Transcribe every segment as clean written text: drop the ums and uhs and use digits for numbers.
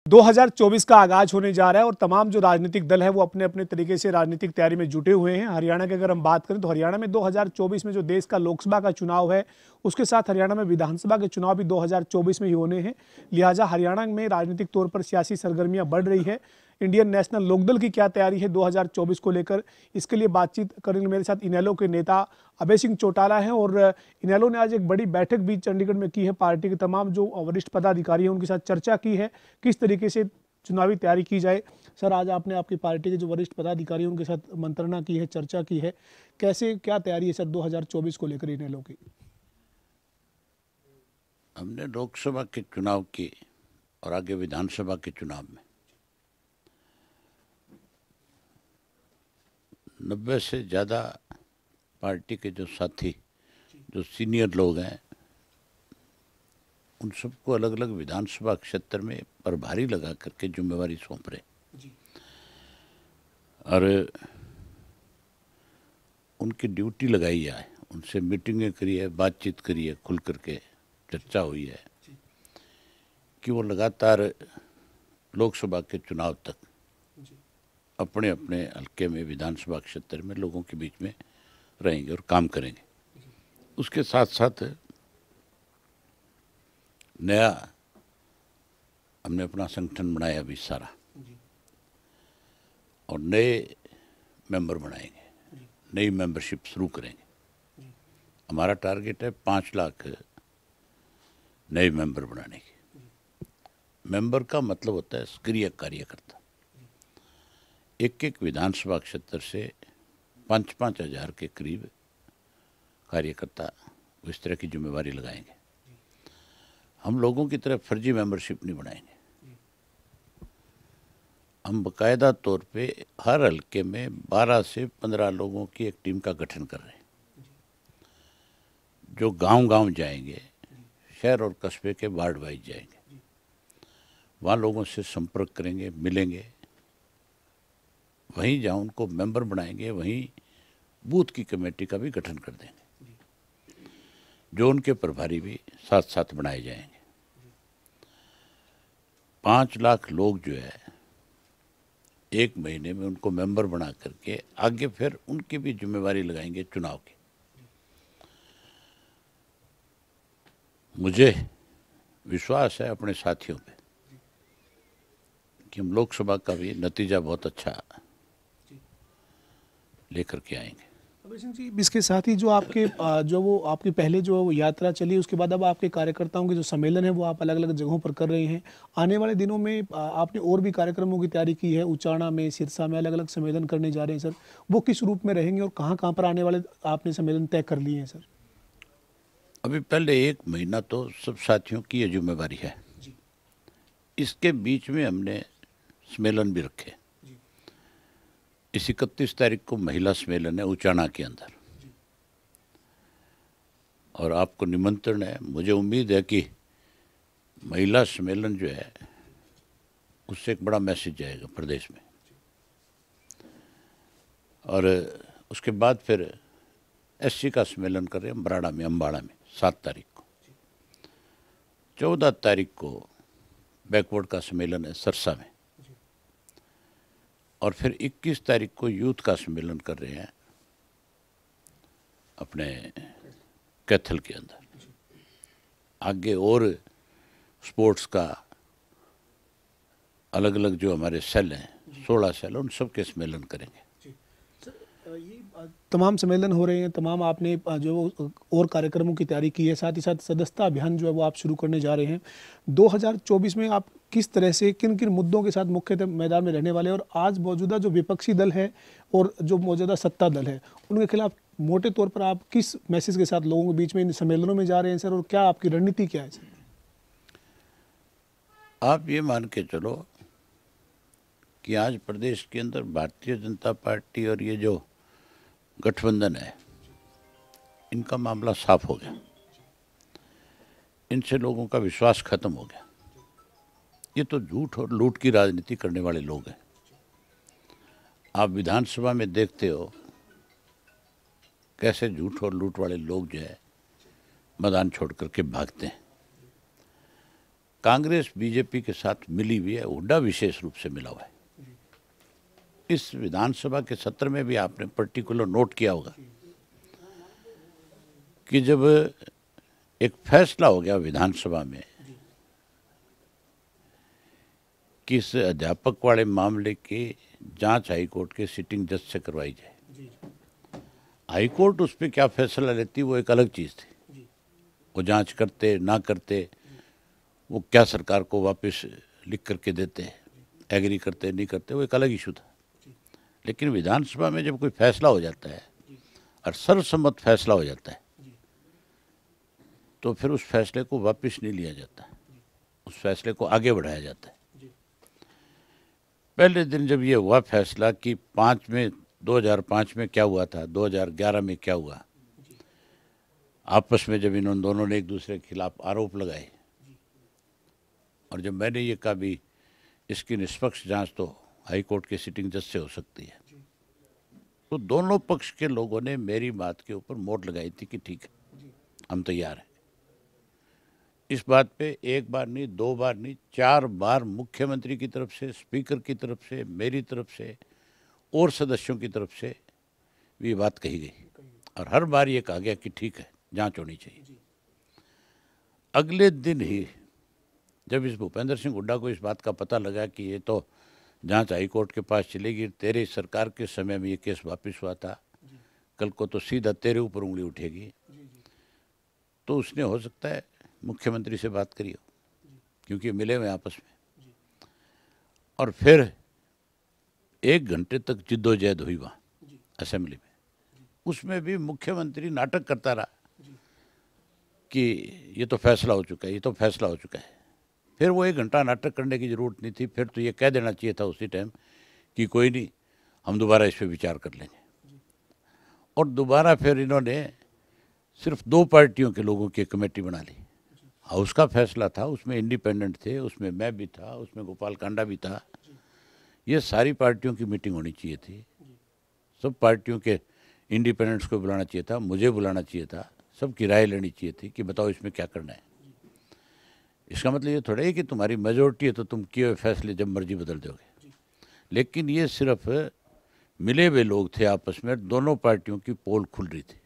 2024 का आगाज होने जा रहा है और तमाम जो राजनीतिक दल है वो अपने अपने तरीके से राजनीतिक तैयारी में जुटे हुए हैं। हरियाणा की अगर हम बात करें तो हरियाणा में 2024 में जो देश का लोकसभा का चुनाव है उसके साथ हरियाणा में विधानसभा के चुनाव भी 2024 में ही होने हैं। लिहाजा हरियाणा में राजनीतिक तौर पर सियासी सरगर्मियां बढ़ रही है। इंडियन नेशनल लोकदल की क्या तैयारी है 2024 को लेकर, इसके लिए बातचीत करने मेरे साथ इनेलो के नेता अभय सिंह चौटाला हैं। और इनेलो ने आज एक बड़ी बैठक भी चंडीगढ़ में की है। पार्टी के तमाम जो वरिष्ठ पदाधिकारी हैं उनके साथ चर्चा की है किस तरीके से चुनावी तैयारी की जाए। सर, आज आपने आपकी पार्टी के जो वरिष्ठ पदाधिकारी हैं उनके साथ मंत्रणा की है, चर्चा की है, कैसे क्या तैयारी है सर 2024 को लेकर इनेलो की? हमने लोकसभा के चुनाव की और आगे विधानसभा के चुनाव में 90 से ज़्यादा पार्टी के जो साथी, जो सीनियर लोग हैं, उन सबको अलग अलग विधानसभा क्षेत्र में प्रभारी लगा करके जिम्मेवारी सौंप रहे और उनकी ड्यूटी लगाई है। उनसे मीटिंगें करी है, बातचीत करी है, खुल करके चर्चा हुई है कि वो लगातार लोकसभा के चुनाव तक अपने अपने हल्के में विधानसभा क्षेत्र में लोगों के बीच में रहेंगे और काम करेंगे। उसके साथ साथ नया हमने अपना संगठन बनाया अभी सारा और नए मेंबर बनाएंगे, नई मेंबरशिप शुरू करेंगे। हमारा टारगेट है 5 लाख नए मेंबर बनाने की। मेंबर का मतलब होता है सक्रिय कार्यकर्ता। एक एक विधानसभा क्षेत्र से 5-5 हज़ार के करीब कार्यकर्ता इस तरह की जिम्मेवारी लगाएंगे। हम लोगों की तरह फर्जी मेंबरशिप नहीं बनाएंगे। हम बाकायदा तौर पे हर हल्के में 12 से 15 लोगों की एक टीम का गठन कर रहे हैं जो गांव-गांव जाएंगे, शहर और कस्बे के वार्ड वाइज जाएंगे, वहाँ लोगों से संपर्क करेंगे, मिलेंगे, वहीं जहाँ उनको मेंबर बनाएंगे वहीं बूथ की कमेटी का भी गठन कर देंगे, जो उनके प्रभारी भी साथ साथ बनाए जाएंगे। 5 लाख लोग जो है 1 महीने में उनको मेंबर बना करके आगे फिर उनकी भी जिम्मेवारी लगाएंगे चुनाव की। मुझे विश्वास है अपने साथियों पे कि हम लोकसभा का भी नतीजा बहुत अच्छा लेकर के आएंगे। अभय सिंह जी, इसके साथ ही जो आपके वो आपकी पहले जो यात्रा चली उसके बाद अब आपके कार्यकर्ताओं के जो सम्मेलन है वो आप अलग अलग जगहों पर कर रहे हैं। आने वाले दिनों में आपने और भी कार्यक्रमों की तैयारी की है, उचाना में, सिरसा में अलग अलग सम्मेलन करने जा रहे हैं सर, वो किस रूप में रहेंगे और कहाँ कहाँ पर आने वाले आपने सम्मेलन तय कर लिए हैं सर? अभी पहले 1 महीना तो सब साथियों की ये जिम्मेवारी है। इसके बीच में हमने सम्मेलन भी रखे। इस 31 तारीख को महिला सम्मेलन है उचाना के अंदर और आपको निमंत्रण है। मुझे उम्मीद है कि महिला सम्मेलन जो है उससे एक बड़ा मैसेज जाएगा प्रदेश में। और उसके बाद फिर एससी का सम्मेलन कर रहे हैं बराड़ा में, अम्बाड़ा में 7 तारीख को। 14 तारीख को बैकवर्ड का सम्मेलन है सरसा में और फिर 21 तारीख को यूथ का सम्मेलन कर रहे हैं अपने कैथल के अंदर। आगे और स्पोर्ट्स का अलग अलग जो हमारे सेल हैं 16 सेल, उन सब के सम्मेलन करेंगे। ये तमाम सम्मेलन हो रहे हैं, तमाम आपने जो और कार्यक्रमों की तैयारी की है, साथ ही साथ सदस्यता अभियान जो है वो आप शुरू करने जा रहे हैं। 2024 में आप किस तरह से किन किन मुद्दों के साथ मुख्य मैदान में रहने वाले हैं और आज मौजूदा जो विपक्षी दल है और जो मौजूदा सत्ता दल है उनके खिलाफ मोटे तौर पर आप किस मैसेज के साथ लोगों के बीच में इन सम्मेलनों में जा रहे हैं सर, और क्या आपकी रणनीति क्या है सर? आप ये मान के चलो कि आज प्रदेश के अंदर भारतीय जनता पार्टी और ये जो गठबंधन है इनका मामला साफ हो गया। इनसे लोगों का विश्वास खत्म हो गया। ये तो झूठ और लूट की राजनीति करने वाले लोग हैं। आप विधानसभा में देखते हो कैसे झूठ और लूट वाले लोग जो है मैदान छोड़ करके भागते हैं। कांग्रेस बीजेपी के साथ मिली हुई है, हुड्डा विशेष रूप से मिला हुआ है। इस विधानसभा के सत्र में भी आपने पर्टिकुलर नोट किया होगा कि जब एक फैसला हो गया विधानसभा में कि इस अध्यापक वाले मामले की जांच हाईकोर्ट के सिटिंग जज से करवाई जाए, हाईकोर्ट उस पर क्या फैसला लेती वो एक अलग चीज़ थी। वो जांच करते ना करते, वो क्या सरकार को वापस लिख करके देते, एग्री करते नहीं करते, वो एक अलग इशू था। लेकिन विधानसभा में जब कोई फैसला हो जाता है और सर्वसम्मत फैसला हो जाता है तो फिर उस फैसले को वापस नहीं लिया जाता, उस फैसले को आगे बढ़ाया जाता है। पहले दिन जब ये हुआ फैसला कि 2005 में क्या हुआ था, 2011 में क्या हुआ, आपस में जब इन दोनों ने एक दूसरे के खिलाफ आरोप लगाए और जब मैंने ये कहा भी इसकी निष्पक्ष जांच तो हाईकोर्ट के सिटिंग जज से हो सकती है, तो दोनों पक्ष के लोगों ने मेरी बात के ऊपर मोहर लगाई थी कि ठीक है, हम तैयार हैं। इस बात पे एक बार नहीं, दो बार नहीं, 4 बार मुख्यमंत्री की तरफ से, स्पीकर की तरफ से, मेरी तरफ से और सदस्यों की तरफ से भी बात कही गई और हर बार ये कहा गया कि ठीक है, जांच होनी चाहिए। अगले दिन ही जब इस भूपेंद्र सिंह हुड्डा को इस बात का पता लगा कि ये तो जांच हाईकोर्ट के पास चलेगी, तेरे सरकार के समय में ये केस वापस हुआ था, कल को तो सीधा तेरे ऊपर उंगली उठेगी, तो उसने हो सकता है मुख्यमंत्री से बात करी हो, क्योंकि मिले हुए आपस में। और फिर 1 घंटे तक जिद्दोजहद हुई वहाँ असेंबली में। उसमें भी मुख्यमंत्री नाटक करता रहा कि ये तो फैसला हो चुका है, ये तो फैसला हो चुका है। फिर वो 1 घंटा नाटक करने की ज़रूरत नहीं थी, फिर तो ये कह देना चाहिए था उसी टाइम कि कोई नहीं, हम दोबारा इस पर विचार कर लेंगे। और दोबारा फिर इन्होंने सिर्फ 2 पार्टियों के लोगों की कमेटी बना ली। हाउस का फैसला था, उसमें इंडिपेंडेंट थे, उसमें मैं भी था, उसमें गोपाल कांडा भी था। ये सारी पार्टियों की मीटिंग होनी चाहिए थी, सब पार्टियों के इंडिपेंडेंट्स को बुलाना चाहिए था, मुझे बुलाना चाहिए था, सबकी राय लेनी चाहिए थी कि बताओ इसमें क्या करना है। इसका मतलब ये थोड़ा है कि तुम्हारी मेजोरिटी है तो तुम किए हुए फैसले जब मर्जी बदल दोगे। लेकिन ये सिर्फ मिले हुए लोग थे आपस में, दोनों पार्टियों की पोल खुल रही थी।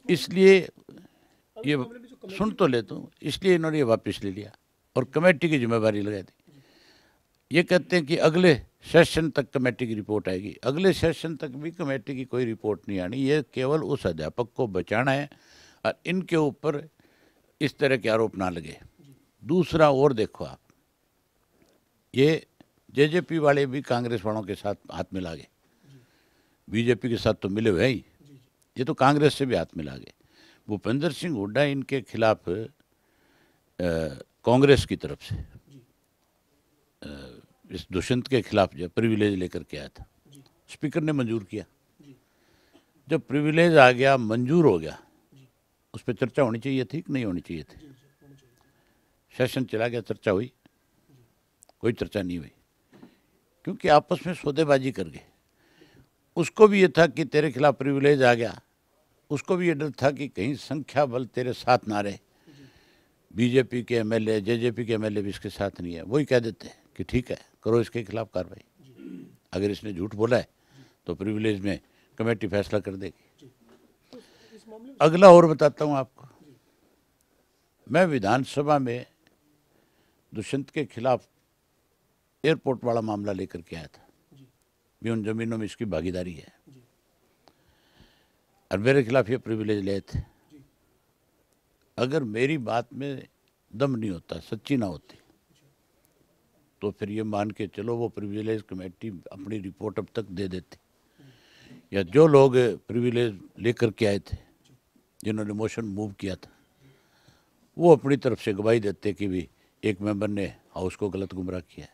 इसलिए ये सुन तो लेता हूँ, इसलिए इन्होंने ये वापस ले लिया और कमेटी की जिम्मेवारी लगा दी। ये कहते हैं कि अगले सेशन तक कमेटी की रिपोर्ट आएगी। अगले सेशन तक भी कमेटी की कोई रिपोर्ट नहीं आनी, ये केवल उस अध्यापक को बचाना है और इनके ऊपर इस तरह के आरोप ना लगे। दूसरा और देखो आप, ये जेजेपी वाले भी कांग्रेस वालों के साथ हाथ मिला गए, बीजेपी के साथ तो मिले हुए ही, ये तो कांग्रेस से भी हाथ मिला गए। भूपेंद्र सिंह हुड्डा इनके खिलाफ कांग्रेस की तरफ से इस दुष्यंत के खिलाफ जो प्रिविलेज लेकर के आया था, स्पीकर ने मंजूर किया। जब प्रिविलेज आ गया, मंजूर हो गया, उस पर चर्चा होनी चाहिए थी कि नहीं होनी चाहिए थी? सेशन चला गया, चर्चा हुई? कोई चर्चा नहीं हुई, क्योंकि आपस में सौदेबाजी कर गए। उसको भी ये था कि तेरे खिलाफ प्रिविलेज आ गया, उसको भी ये डर था कि कहीं संख्या बल तेरे साथ ना रहे, बीजेपी के एमएलए, जेजेपी के एमएलए भी इसके साथ नहीं है। वही कह देते हैं कि ठीक है, करो इसके खिलाफ कार्रवाई। अगर इसने झूठ बोला है तो प्रिविलेज में कमेटी फैसला कर देगी। अगला और बताता हूँ आपको, मैं विधानसभा में दुष्यंत के खिलाफ एयरपोर्ट वाला मामला लेकर के आया था, भी उन जमीनों में इसकी भागीदारी है और मेरे खिलाफ ये प्रिविलेज ले थे। अगर मेरी बात में दम नहीं होता, सच्ची ना होती, तो फिर ये मान के चलो वो प्रिविलेज कमेटी अपनी रिपोर्ट अब तक दे देती, या जो लोग प्रिविलेज लेकर के आए थे, जिन्होंने मोशन मूव किया था, वो अपनी तरफ से गवाही देते कि भी एक मेंबर ने हाउस को गलत गुमराह किया है,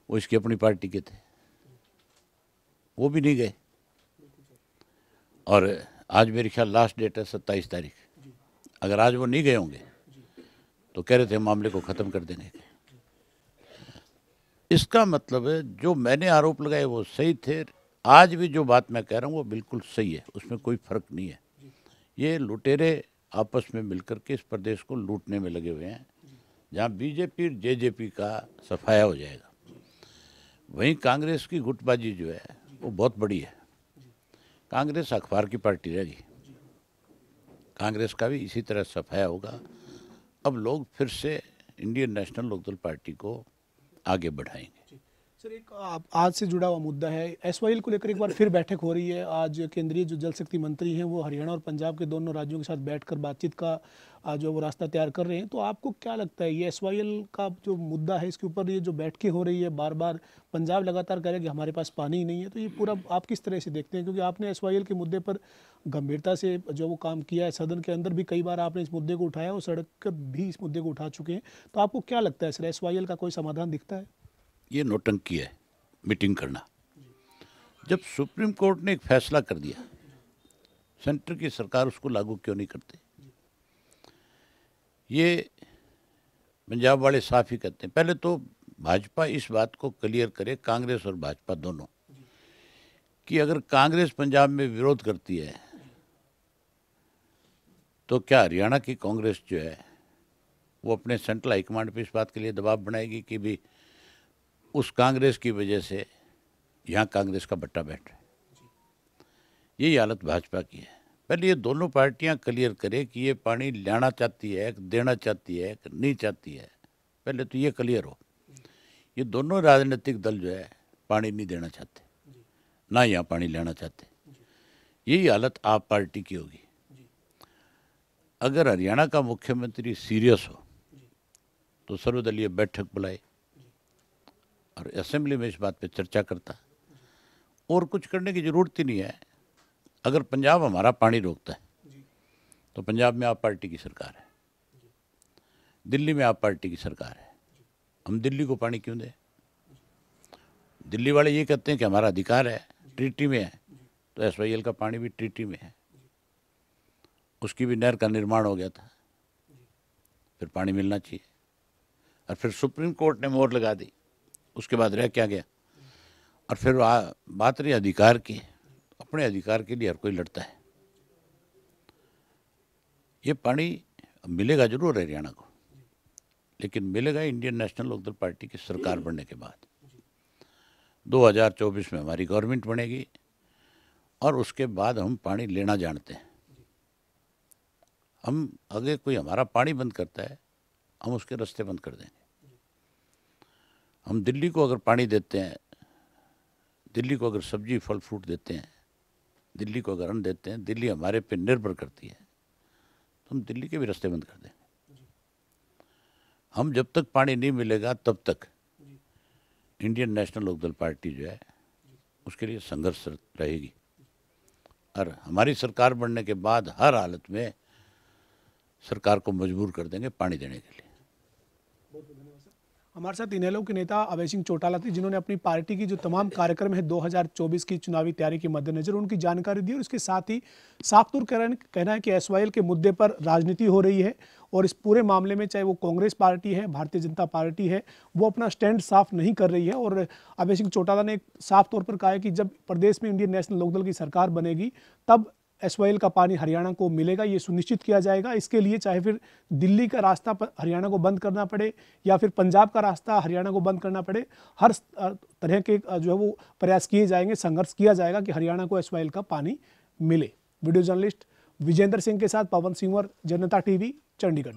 वो इसकी अपनी पार्टी के थे, वो भी नहीं गए। और आज मेरे ख्याल लास्ट डेट है 27 तारीख। अगर आज वो नहीं गए होंगे तो कह रहे थे मामले को ख़त्म कर देने के। इसका मतलब है जो मैंने आरोप लगाए वो सही थे, आज भी जो बात मैं कह रहा हूँ वो बिल्कुल सही है, उसमें कोई फर्क नहीं है। ये लुटेरे आपस में मिलकर के इस प्रदेश को लूटने में लगे हुए हैं, जहाँ बीजेपी और जेजेपी का सफाया हो जाएगा, वहीं कांग्रेस की गुटबाजी जो है वो बहुत बड़ी है। कांग्रेस अखबार की पार्टी रहेगी, कांग्रेस का भी इसी तरह सफाया होगा। अब लोग फिर से इंडियन नेशनल लोकदल पार्टी को आगे बढ़ाएंगे। सर, एक आज से जुड़ा हुआ मुद्दा है, एसवाईएल को लेकर एक बार फिर बैठक हो रही है। आज केंद्रीय जो जल शक्ति मंत्री हैं वो हरियाणा और पंजाब के दोनों राज्यों के साथ बैठकर बातचीत का जो वो रास्ता तैयार कर रहे हैं। तो आपको क्या लगता है, ये एसवाईएल का जो मुद्दा है, इसके ऊपर ये जो बैठकें हो रही है, बार बार पंजाब लगातार कह रहा है कि हमारे पास पानी ही नहीं है, तो ये पूरा आप किस तरह से देखते हैं? क्योंकि आपने एसवाईएल के मुद्दे पर गंभीरता से जो वो काम किया है, सदन के अंदर भी कई बार आपने इस मुद्दे को उठाया और सड़क पर भी इस मुद्दे को उठा चुके हैं। तो आपको क्या लगता है सर, एसवाईएल का कोई समाधान दिखता है? ये नौटंकी है, मीटिंग करना। जब सुप्रीम कोर्ट ने एक फैसला कर दिया, सेंटर की सरकार उसको लागू क्यों नहीं करती? ये पंजाब वाले साफ ही कहते हैं। पहले तो भाजपा इस बात को क्लियर करे, कांग्रेस और भाजपा दोनों, कि अगर कांग्रेस पंजाब में विरोध करती है तो क्या हरियाणा की कांग्रेस जो है वो अपने सेंट्रल हाईकमांड पे इस बात के लिए दबाव बनाएगी कि भी उस कांग्रेस की वजह से यहाँ कांग्रेस का बट्टा बैठ रहा है? यही हालत भाजपा की है। पहले ये दोनों पार्टियां क्लियर करे कि ये पानी लेना चाहती है, देना चाहती है, नहीं चाहती है। पहले तो ये क्लियर हो। ये दोनों राजनीतिक दल जो है पानी नहीं देना चाहते, ना यहाँ पानी लेना चाहते। यही हालत आप पार्टी की होगी। अगर हरियाणा का मुख्यमंत्री सीरियस हो तो सर्वदलीय बैठक बुलाए और असेंबली में इस बात पे चर्चा करता। और कुछ करने की जरूरत ही नहीं है। अगर पंजाब हमारा पानी रोकता है तो पंजाब में आप पार्टी की सरकार है, दिल्ली में आप पार्टी की सरकार है, हम दिल्ली को पानी क्यों दें? दिल्ली वाले ये कहते हैं कि हमारा अधिकार है, ट्रीटी में है, तो एसवाईएल का पानी भी ट्रीटी में है, उसकी भी नहर का निर्माण हो गया था, फिर पानी मिलना चाहिए। और फिर सुप्रीम कोर्ट ने मोहर लगा दी, उसके बाद रह क्या गया? और फिर बात रही अधिकार की, अपने अधिकार के लिए हर कोई लड़ता है। ये पानी मिलेगा जरूर हरियाणा को, लेकिन मिलेगा इंडियन नेशनल लोकदल पार्टी की सरकार बनने के बाद। 2024 में हमारी गवर्नमेंट बनेगी और उसके बाद हम पानी लेना जानते हैं। हम अगर कोई हमारा पानी बंद करता है, हम उसके रास्ते बंद कर देंगे। हम दिल्ली को अगर पानी देते हैं, दिल्ली को अगर सब्जी फल फ्रूट देते हैं, दिल्ली को अगर अन्न देते हैं, दिल्ली हमारे पे निर्भर करती है, तो हम दिल्ली के भी रास्ते बंद कर देंगे। हम जब तक पानी नहीं मिलेगा तब तक इंडियन नेशनल लोकदल पार्टी जो है उसके लिए संघर्ष रहेगी। और हमारी सरकार बनने के बाद हर हालत में सरकार को मजबूर कर देंगे पानी देने के लिए। हमारे साथ इनेलो के नेता अभय सिंह चौटाला थे, जिन्होंने अपनी पार्टी की जो तमाम कार्यक्रम है 2024 की चुनावी तैयारी के मद्देनजर उनकी जानकारी दी। और इसके साथ ही साफ तौर कहना है कि एसवाईएल के मुद्दे पर राजनीति हो रही है और इस पूरे मामले में चाहे वो कांग्रेस पार्टी है, भारतीय जनता पार्टी है, वो अपना स्टैंड साफ नहीं कर रही है। और अभय सिंह चौटाला ने साफ तौर पर कहा है कि जब प्रदेश में इंडियन नेशनल लोकदल की सरकार बनेगी तब एसवाईएल का पानी हरियाणा को मिलेगा, ये सुनिश्चित किया जाएगा। इसके लिए चाहे फिर दिल्ली का रास्ता हरियाणा को बंद करना पड़े या फिर पंजाब का रास्ता हरियाणा को बंद करना पड़े, हर तरह के जो है वो प्रयास किए जाएंगे, संघर्ष किया जाएगा कि हरियाणा को एसवाईएल का पानी मिले। वीडियो जर्नलिस्ट विजेंद्र सिंह के साथ पवन सिंह, जनता टीवी, चंडीगढ़।